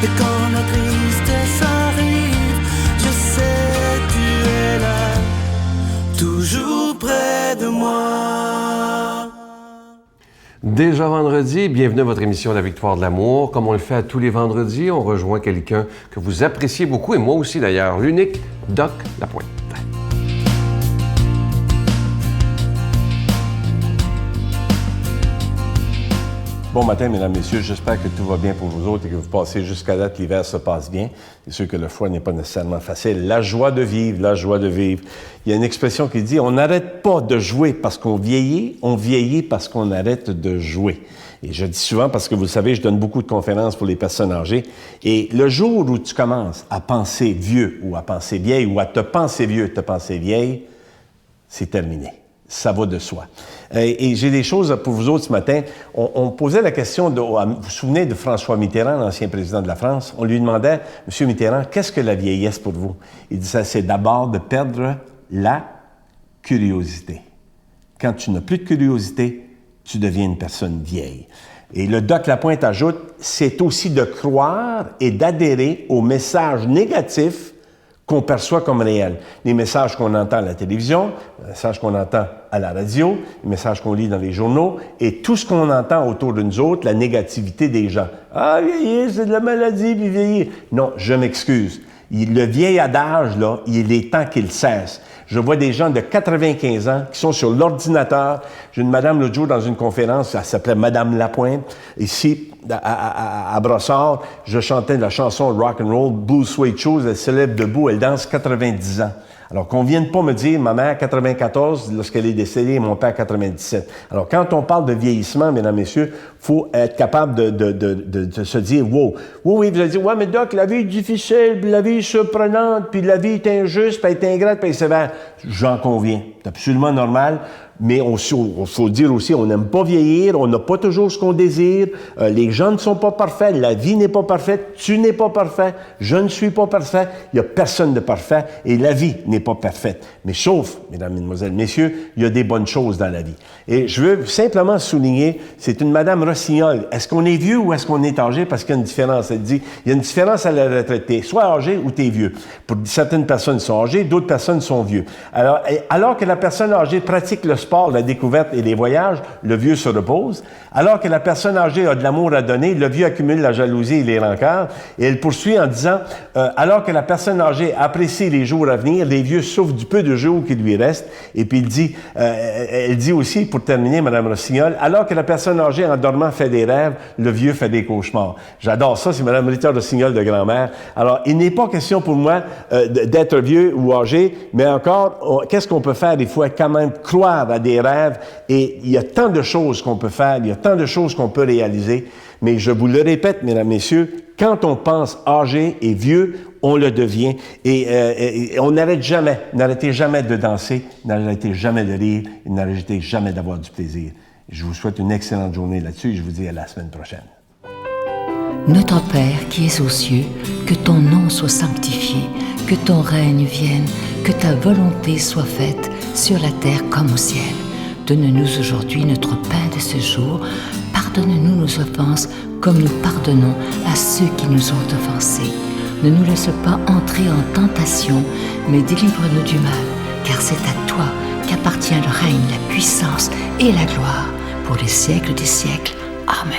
Et quand la tristesse arrive, je sais tu es là, toujours près de moi. Déjà vendredi, bienvenue à votre émission La Victoire de l'amour. Comme on le fait à tous les vendredis, on rejoint quelqu'un que vous appréciez beaucoup, et moi aussi d'ailleurs, l'unique Doc Lapointe. Bon matin, mesdames, messieurs. J'espère que tout va bien pour vous autres et que vous passez jusqu'à date, l'hiver se passe bien. C'est sûr que le froid n'est pas nécessairement facile. La joie de vivre, la joie de vivre. Il y a une expression qui dit « On n'arrête pas de jouer parce qu'on vieillit parce qu'on arrête de jouer ». Et je dis souvent, parce que vous le savez, je donne beaucoup de conférences pour les personnes âgées. Et le jour où tu commences à penser vieux ou à penser vieille ou à te penser vieux, te penser vieille, c'est terminé. Ça va de soi. Et j'ai des choses pour vous autres ce matin. On posait la question, vous vous souvenez de François Mitterrand, l'ancien président de la France? On lui demandait, Monsieur Mitterrand, qu'est-ce que la vieillesse pour vous? Il disait, c'est d'abord de perdre la curiosité. Quand tu n'as plus de curiosité, tu deviens une personne vieille. Et le Doc Lapointe ajoute, c'est aussi de croire et d'adhérer aux messages négatifs qu'on perçoit comme réels. Les messages qu'on entend à la télévision, les messages qu'on entend à la radio, les messages qu'on lit dans les journaux, et tout ce qu'on entend autour de nous autres, la négativité des gens. « Ah, vieillir, c'est de la maladie, puis vieillir. » Non, je m'excuse. Le vieil adage, là, il est temps qu'il cesse. Je vois des gens de 95 ans qui sont sur l'ordinateur. J'ai une madame l'autre jour dans une conférence, elle s'appelait Madame Lapointe, ici à Brossard. Je chantais la chanson rock and roll, Blue Suede Shoes. Elle se lève debout, elle danse 90 ans. Alors qu'on vienne pas me dire, ma mère 94 lorsqu'elle est décédée et mon père 97. Alors quand on parle de vieillissement, mesdames, messieurs, faut être capable de se dire, wow. Oui, vous allez dire, ouais, mais Doc, la vie est difficile, puis la vie est surprenante, puis la vie est injuste, puis elle est ingrate, puis elle est sévère. J'en conviens. C'est absolument normal. Mais il faut dire aussi, on n'aime pas vieillir, on n'a pas toujours ce qu'on désire, les gens ne sont pas parfaits, la vie n'est pas parfaite, tu n'es pas parfait, je ne suis pas parfait, il n'y a personne de parfait et la vie n'est pas parfaite. Mais sauf, mesdames, mesdemoiselles, messieurs, il y a des bonnes choses dans la vie. Et je veux simplement souligner, c'est une madame Rossignol. Est-ce qu'on est vieux ou est-ce qu'on est âgé? Parce qu'il y a une différence. Elle dit, il y a une différence à la retraite. T'es soit âgé ou t'es vieux. Pour certaines personnes sont âgées, d'autres personnes sont vieux. Alors que la personne âgée pratique le sport, la découverte et les voyages, le vieux se repose. Alors que la personne âgée a de l'amour à donner, le vieux accumule la jalousie et les rancœurs. Et elle poursuit en disant, alors que la personne âgée apprécie les jours à venir, les vieux souffrent du peu de jours qui lui restent. Et puis elle dit aussi, pour terminer, Mme Rossignol, alors que la personne âgée en dormant fait des rêves, le vieux fait des cauchemars. J'adore ça, c'est Mme Rita Rossignol de grand-mère. Alors, il n'est pas question pour moi d'être vieux ou âgé, mais encore, qu'est-ce qu'on peut faire? Il faut quand même croire à des rêves et il y a tant de choses qu'on peut faire, il y a tant de choses qu'on peut réaliser, mais je vous le répète, mesdames, messieurs, quand on pense âgé et vieux, on le devient et on n'arrête jamais, n'arrêtez jamais de danser, n'arrêtez jamais de rire, et n'arrêtez jamais d'avoir du plaisir. Je vous souhaite une excellente journée là-dessus et je vous dis à la semaine prochaine. Notre Père qui es aux cieux, que ton nom soit sanctifié, que ton règne vienne, que ta volonté soit faite sur la terre comme au ciel. Donne-nous aujourd'hui notre pain de ce jour. Pardonne-nous nos offenses comme nous pardonnons à ceux qui nous ont offensés. Ne nous laisse pas entrer en tentation, mais délivre-nous du mal, car c'est à toi qu'appartient le règne, la puissance et la gloire pour les siècles des siècles. Amen.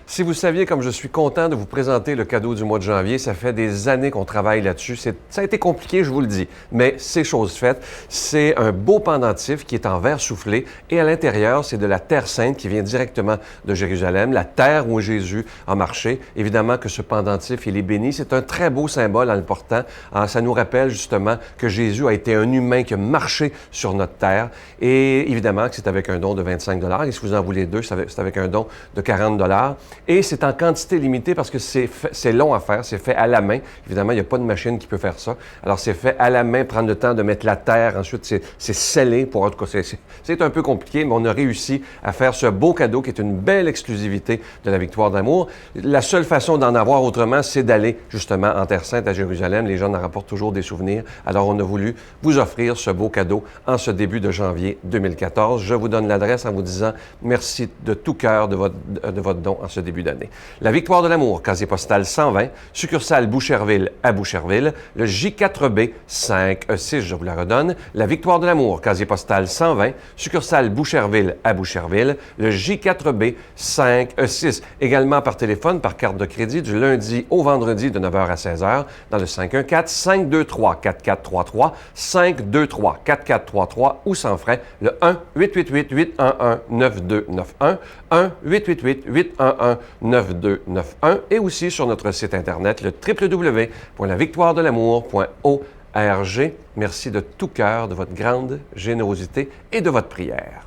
Si vous saviez comme je suis content de vous présenter le cadeau du mois de janvier, ça fait des années qu'on travaille là-dessus. Ça a été compliqué, je vous le dis, mais c'est chose faite. C'est un beau pendentif qui est en verre soufflé et à l'intérieur, c'est de la terre sainte qui vient directement de Jérusalem, la terre où Jésus a marché. Évidemment que ce pendentif, il est béni. C'est un très beau symbole en le portant. Ça nous rappelle justement que Jésus a été un humain qui a marché sur notre terre et évidemment que c'est avec un don de 25 $ et si vous en voulez deux, c'est avec un don de 40 $. Et c'est en quantité limitée parce que c'est long à faire, c'est fait à la main. Évidemment, il n'y a pas de machine qui peut faire ça. Alors, c'est fait à la main, prendre le temps de mettre la terre. Ensuite, c'est scellé. En tout cas, c'est un peu compliqué, mais on a réussi à faire ce beau cadeau qui est une belle exclusivité de la Victoire d'amour. La seule façon d'en avoir autrement, c'est d'aller justement en Terre Sainte à Jérusalem. Les gens en rapportent toujours des souvenirs. Alors, on a voulu vous offrir ce beau cadeau en ce début de janvier 2014. Je vous donne l'adresse en vous disant merci de tout cœur de votre don en ce début début d'année. La Victoire de l'amour, casier postal 120, succursale Boucherville à Boucherville. Le J4B 5E6, je vous la redonne. La Victoire de l'amour, casier postal 120, succursale Boucherville à Boucherville. Le J4B 5E6. Également par téléphone, par carte de crédit, du lundi au vendredi de 9h à 16h dans le 514-523-4433, 523-4433 ou sans frais, le 1-888-811-9291, 1-888-811-9291 et aussi sur notre site Internet, le www.lavictoiredelamour.org. Merci de tout cœur de votre grande générosité et de votre prière.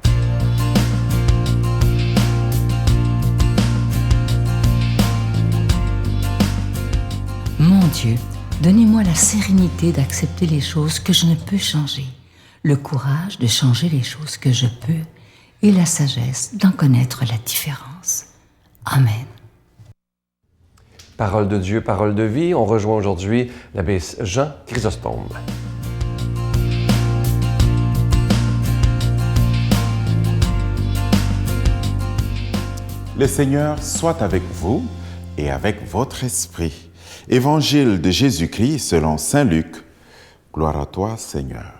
Mon Dieu, donnez-moi la sérénité d'accepter les choses que je ne peux changer, le courage de changer les choses que je peux et la sagesse d'en connaître la différence. Amen. Parole de Dieu, parole de vie. On rejoint aujourd'hui l'abbé Jean Chrysostome. Le Seigneur soit avec vous et avec votre esprit. Évangile de Jésus-Christ selon saint Luc. Gloire à toi, Seigneur.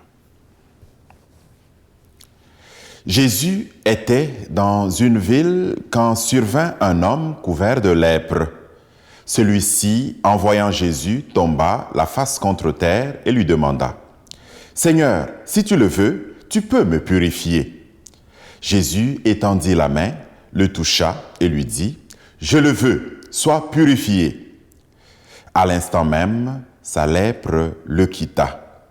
Jésus était dans une ville quand survint un homme couvert de lèpre. Celui-ci, en voyant Jésus, tomba la face contre terre et lui demanda : « Seigneur, si tu le veux, tu peux me purifier. » Jésus étendit la main, le toucha et lui dit : « Je le veux, sois purifié. » À l'instant même, sa lèpre le quitta.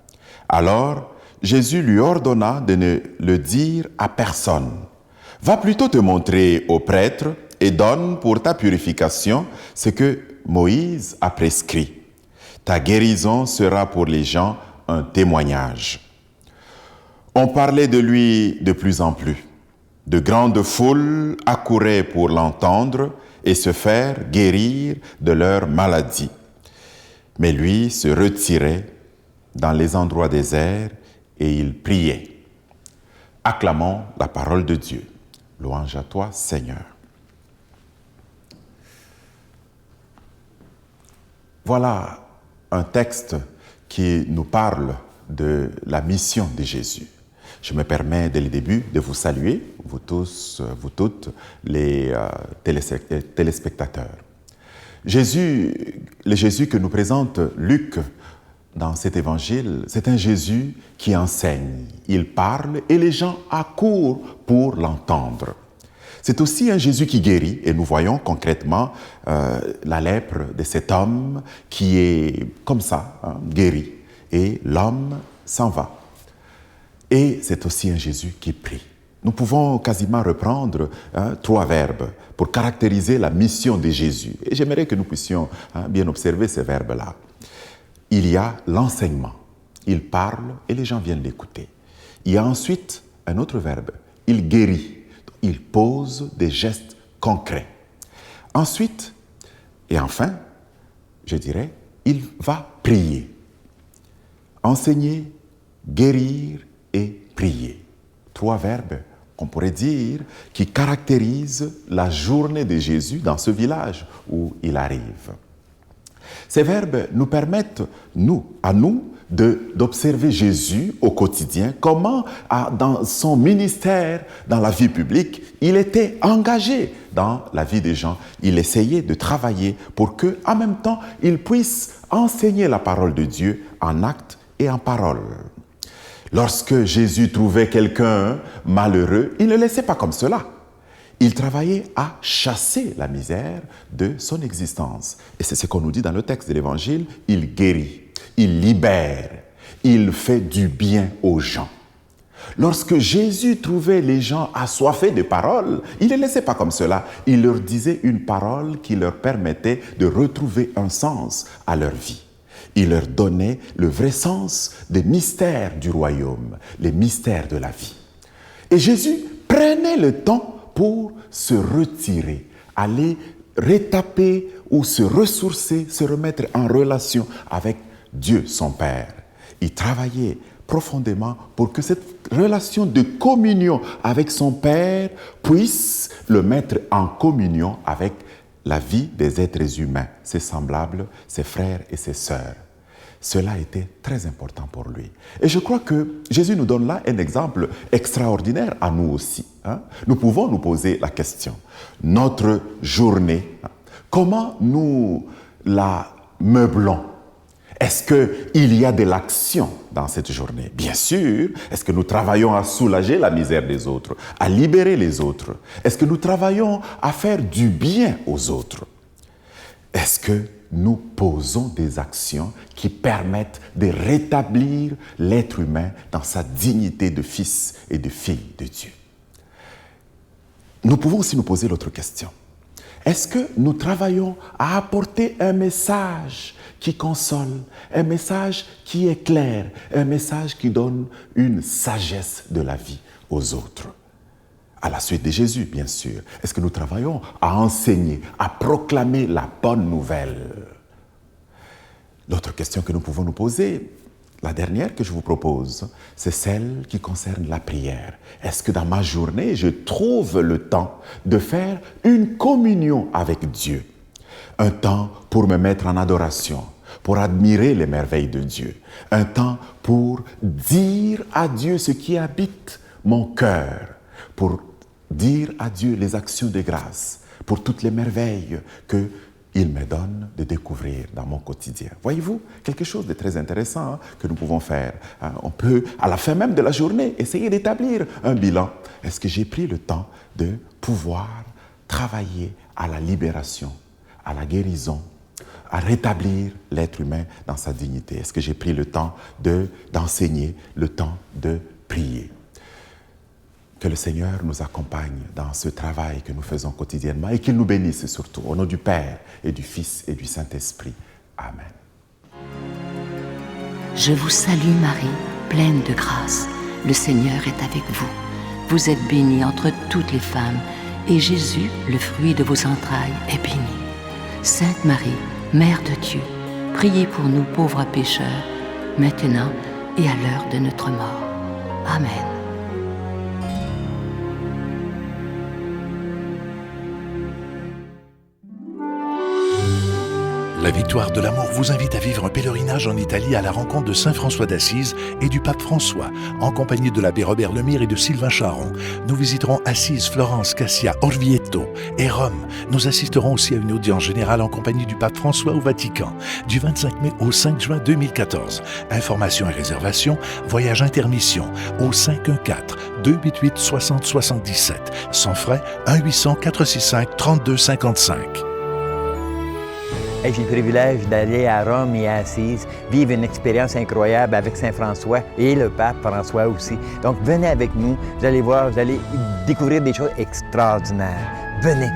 Alors, Jésus lui ordonna de ne le dire à personne. « Va plutôt te montrer au prêtre et donne pour ta purification ce que Moïse a prescrit. Ta guérison sera pour les gens un témoignage. » On parlait de lui de plus en plus. De grandes foules accouraient pour l'entendre et se faire guérir de leur maladie. Mais lui se retirait dans les endroits déserts et il priait. Acclamons la parole de Dieu. Louange à toi, Seigneur. Voilà un texte qui nous parle de la mission de Jésus. Je me permets dès le début de vous saluer, vous tous, vous toutes, les téléspectateurs. Le Jésus que nous présente Luc dans cet évangile, c'est un Jésus qui enseigne. Il parle et les gens accourent pour l'entendre. C'est aussi un Jésus qui guérit et nous voyons concrètement la lèpre de cet homme qui est comme ça, guéri. Et l'homme s'en va. Et c'est aussi un Jésus qui prie. Nous pouvons quasiment reprendre 3 verbes pour caractériser la mission de Jésus. Et j'aimerais que nous puissions bien observer ces verbes-là. Il y a l'enseignement. Il parle et les gens viennent l'écouter. Il y a ensuite un autre verbe. Il guérit. Il pose des gestes concrets. Ensuite, et enfin, je dirais, il va prier. Enseigner, guérir et prier. 3 verbes qu'on pourrait dire qui caractérisent la journée de Jésus dans ce village où il arrive. Ces verbes nous permettent, à nous, d'observer Jésus au quotidien, comment dans son ministère, dans la vie publique, il était engagé dans la vie des gens. Il essayait de travailler pour que, en même temps, il puisse enseigner la parole de Dieu en actes et en parole. Lorsque Jésus trouvait quelqu'un malheureux, il ne le laissait pas comme cela. Il travaillait à chasser la misère de son existence. Et c'est ce qu'on nous dit dans le texte de l'Évangile. Il guérit, il libère, il fait du bien aux gens. Lorsque Jésus trouvait les gens assoiffés de paroles, il ne les laissait pas comme cela. Il leur disait une parole qui leur permettait de retrouver un sens à leur vie. Il leur donnait le vrai sens des mystères du royaume, les mystères de la vie. Et Jésus prenait le temps pour se retirer, aller rétaper ou se ressourcer, se remettre en relation avec Dieu, son Père. Il travaillait profondément pour que cette relation de communion avec son Père puisse le mettre en communion avec la vie des êtres humains, ses semblables, ses frères et ses sœurs. Cela était très important pour lui. Et je crois que Jésus nous donne là un exemple extraordinaire à nous aussi. Nous pouvons nous poser la question, notre journée, comment nous la meublons? Est-ce qu'il y a de l'action dans cette journée? Bien sûr. Est-ce que nous travaillons à soulager la misère des autres, à libérer les autres? Est-ce que nous travaillons à faire du bien aux autres? Est-ce que nous posons des actions qui permettent de rétablir l'être humain dans sa dignité de fils et de fille de Dieu? Nous pouvons aussi nous poser l'autre question. Est-ce que nous travaillons à apporter un message qui console, un message qui éclaire, un message qui donne une sagesse de la vie aux autres? À la suite de Jésus, bien sûr. Est-ce que nous travaillons à enseigner, à proclamer la bonne nouvelle? L'autre question que nous pouvons nous poser, la dernière que je vous propose, c'est celle qui concerne la prière. Est-ce que dans ma journée, je trouve le temps de faire une communion avec Dieu? Un temps pour me mettre en adoration, pour admirer les merveilles de Dieu. Un temps pour dire à Dieu ce qui habite mon cœur, pour dire à Dieu les actions de grâce, pour toutes les merveilles qu'il me donne de découvrir dans mon quotidien. Voyez-vous, quelque chose de très intéressant que nous pouvons faire. On peut, à la fin même de la journée, essayer d'établir un bilan. Est-ce que j'ai pris le temps de pouvoir travailler à la libération, à la guérison, à rétablir l'être humain dans sa dignité? Est-ce que j'ai pris le temps d'enseigner, le temps de prier? Que le Seigneur nous accompagne dans ce travail que nous faisons quotidiennement et qu'il nous bénisse surtout. Au nom du Père et du Fils et du Saint-Esprit. Amen. Je vous salue Marie, pleine de grâce. Le Seigneur est avec vous. Vous êtes bénie entre toutes les femmes, et Jésus, le fruit de vos entrailles, est béni. Sainte Marie, Mère de Dieu, priez pour nous pauvres pécheurs, maintenant et à l'heure de notre mort. Amen. La Victoire de l'amour vous invite à vivre un pèlerinage en Italie à la rencontre de Saint François d'Assise et du pape François, en compagnie de l'abbé Robert Lemire et de Sylvain Charon. Nous visiterons Assise, Florence, Cassia, Orvieto et Rome. Nous assisterons aussi à une audience générale en compagnie du pape François au Vatican, du 25 mai au 5 juin 2014. Informations et réservations, voyage intermission au 514-288-6077. Sans frais, 1-800-465-3255. J'ai le privilège d'aller à Rome et à Assise, vivre une expérience incroyable avec Saint François et le pape François aussi. Donc venez avec nous, vous allez voir, vous allez découvrir des choses extraordinaires. Venez!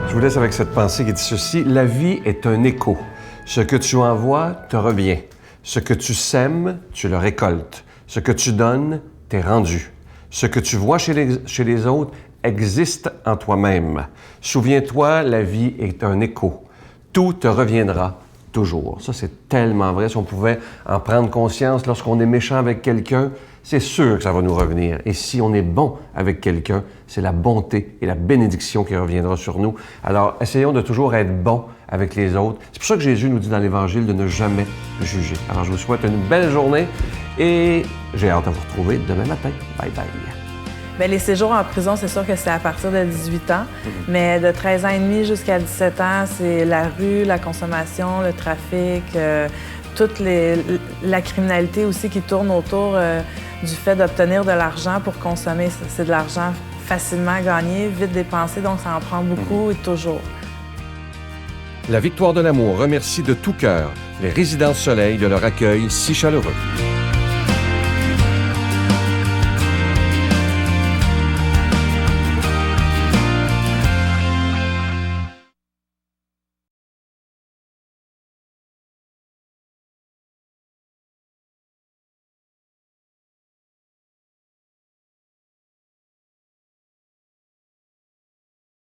Je vous laisse avec cette pensée qui dit ceci: la vie est un écho. Ce que tu envoies te revient. Ce que tu sèmes, tu le récoltes. Ce que tu donnes, t'est rendu. Ce que tu vois chez les autres existe en toi-même. Souviens-toi, la vie est un écho. Tout te reviendra toujours. Ça, c'est tellement vrai. Si on pouvait en prendre conscience lorsqu'on est méchant avec quelqu'un, c'est sûr que ça va nous revenir. Et si on est bon avec quelqu'un, c'est la bonté et la bénédiction qui reviendra sur nous. Alors, essayons de toujours être bons avec les autres. C'est pour ça que Jésus nous dit dans l'Évangile de ne jamais juger. Alors, je vous souhaite une belle journée et j'ai hâte de vous retrouver demain matin. Bye bye. Bien, les séjours en prison, c'est sûr que c'est à partir de 18 ans, mais de 13 ans et demi jusqu'à 17 ans, c'est la rue, la consommation, le trafic, toute la criminalité aussi qui tourne autour du fait d'obtenir de l'argent pour consommer. C'est de l'argent facilement gagné, vite dépensé, donc ça en prend beaucoup et toujours. La Victoire de l'amour remercie de tout cœur les Résidences Soleil de leur accueil si chaleureux.